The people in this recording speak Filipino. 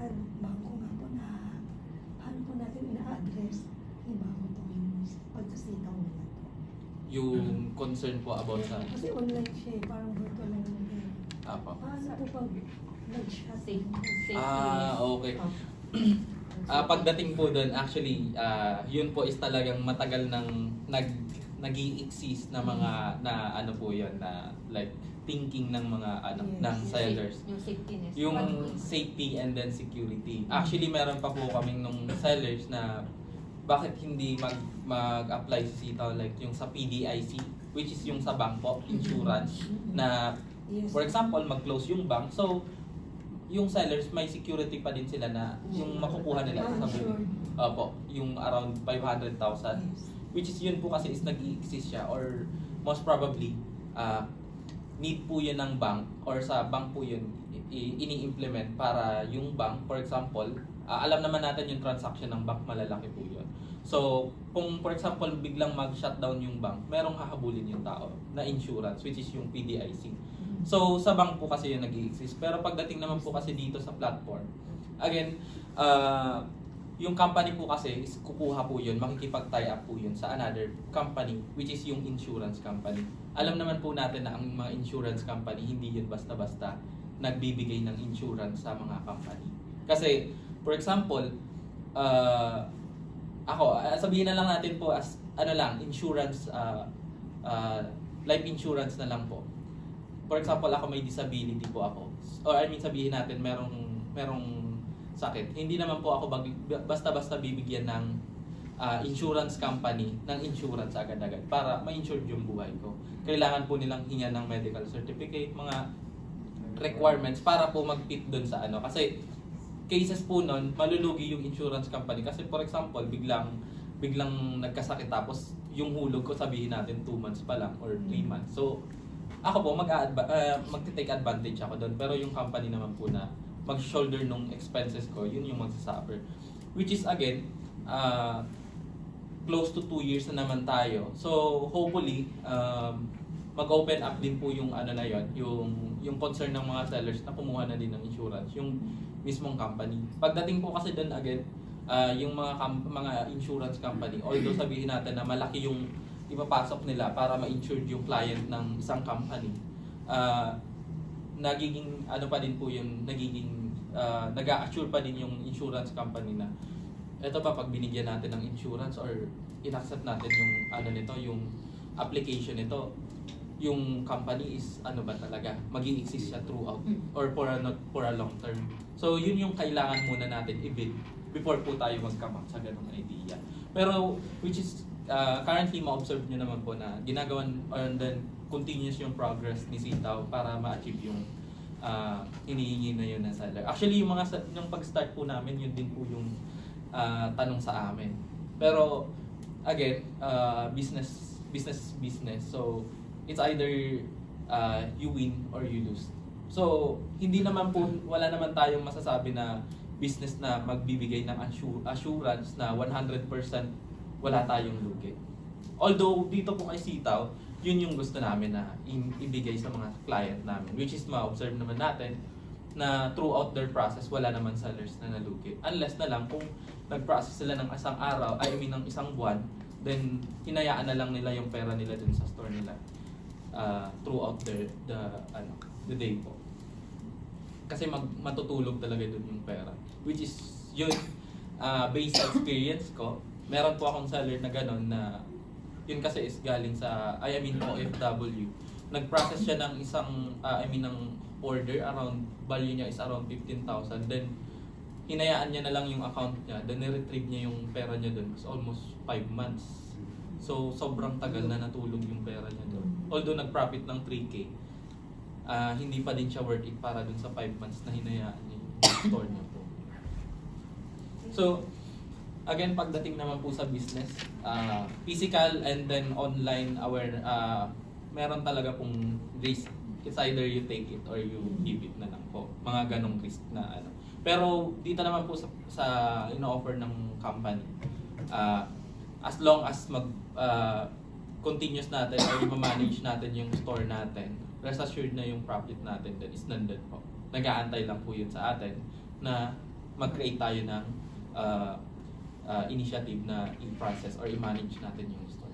sa bangko nga po na paano po natin ina-address yung bangko po yung pagkasitaw nila po. Yung concern po about sa... Kasi online siya eh, parang virtual lang yung Apo. paano po pag nag-shutting? Okay. Pagdating po doon, actually, yun po is talagang matagal nang nag-i-exist na mga na ano po yun na like thinking ng mga ano ng sellers. Yung safety-ness. Yung safety and then security. Actually, meron pa po kaming nung sellers na bakit hindi mag-apply sa sitaw like yung sa PDIC, which is yung sa bank po, insurance, na for example, mag-close yung bank. So, yung sellers, may security pa din sila na yung makukuha nila sa buong. Opo, yung around 500,000. Which is yun po kasi is nag-i-exist siya or most probably, need po yun ng bank or sa bank po yun ini-implement para yung bank, for example, alam naman natin yung transaction ng bank, malalaki po yun. So, kung for example, biglang mag-shutdown yung bank, merong hahabulin yung tao na insurance, which is yung PDIC. So, sa bank po kasi yun nag-i-exist. Pero pagdating naman po kasi dito sa platform, again, yung company po kasi is kukuha po yun, makikipag-tie up po yun sa another company, which is yung insurance company. Alam naman po natin na ang mga insurance company, hindi yun basta-basta nagbibigay ng insurance sa mga company. Kasi, for example, sabihin na lang natin po as, insurance, life insurance na lang po. For example, ako may disability po ako. Or I mean, sabihin natin, merong sakit. Hindi naman po ako basta-basta bibigyan ng insurance company ng insurance agad-agad para ma-insured yung buhay ko. Kailangan po nilang hingan ng medical certificate, mga requirements para po mag-fit doon sa ano. Kasi cases po nun, malulugi yung insurance company. Kasi for example, biglang nagkasakit tapos yung hulog ko sabihin natin 2 months pa lang or 3 months. So, ako po mag-take advantage ako doon. Pero yung company naman po na mag-shoulder nung expenses ko, yun yung magsasuffer. Which is again, close to 2 years na naman tayo. So hopefully, mag-open up din po yung ano na yun, yung concern ng mga sellers na kumuha na din ng insurance, yung mismong company. Pagdating po kasi doon again, yung mga insurance company, although sabihin natin na malaki yung ipapasok nila para ma-insure yung client ng isang company, nagiging ano pa din po yung nag-a-assure pa din yung insurance company na eto ba pag binigyan natin ng insurance or inaccept natin yung ano nito, yung application nito, yung company is ano ba talaga magi-exist siya throughout or for a long term. So yun yung kailangan muna natin i-build before po tayo mag-come up sa ganung idea. Pero which is currently ma-observe nyo naman po na ginagawan and then continuous yung progress ni Sitaw para ma-achieve yung hinihingi na yun ng seller. Actually, yung pag-start po namin, yun din po yung tanong sa amin. Pero again, business. So it's either you win or you lose. So hindi naman po, wala naman tayong masasabi na business na magbibigay ng assurance na 100% wala tayong lugi. Although dito po kay Sitaw, yun yung gusto namin na ibigay sa mga client namin, which is ma-observe naman natin na throughout their process wala naman sellers na nalugi. Unless na lang kung nag-process sila ng isang araw, ng isang buwan, then hinayaan na lang nila yung pera nila dun sa store nila throughout the day po. Kasi matutulog talaga dun yung pera. Which is yun, based sa experience ko, meron po akong seller na gano'n na yun kasi is galing sa, OFW. Nag-process siya ng ng order, value niya is around 15,000. Then, hinayaan niya na lang yung account niya. Then, ni-retrieve niya yung pera niya dun. It's almost 5 months. So, sobrang tagal na natulog yung pera niya dun. Although, nag-profit ng 3K, hindi pa din siya worth it para dun sa 5 months na hinayaan niya yung store niya po. So, again, pagdating naman po sa business, physical and then online meron talaga pong risk. It's either you take it or you give it na lang po. Mga ganong risk na ano. Pero dito naman po sa ino-offer ng company, as long as continuous natin or i-manage natin yung store natin, rest assured na yung profit natin then is nandun po. Nag-aantay lang po yun sa atin na mag-create tayo ng initiative na i-process or i-manage natin yung store.